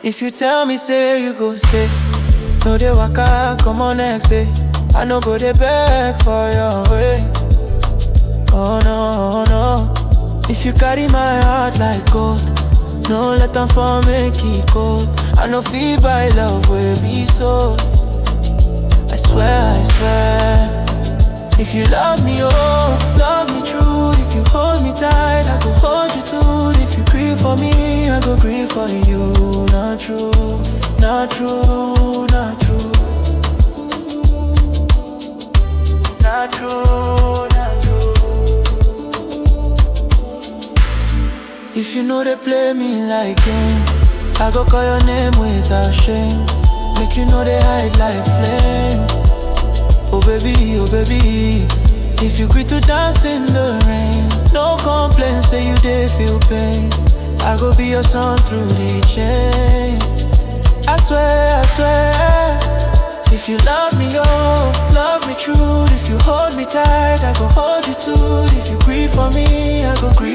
If you tell me say you go stay, no dey waka comot next day. I no go dey beg for your way. Oh no, oh no. If you carry my heart like gold, no let them fall make it cold. I no feel buy love will be sold. I swear, I swear. If you love me, oh, love me true. If you hold me tight, I go hold you too. If you grieve for me, I go grieve for you. Not true, not true, not true. Not true, not true. If you know they play me like game, I go call your name without shame. Make you know they hide like flame. Oh baby, if you agree to dance in the rain, no complaints, say you did feel pain. I go be your son through the chain. I swear, I swear. If you love me, oh, love me true. If you hold me tight, I go hold you too. If you grieve for me, I go grieve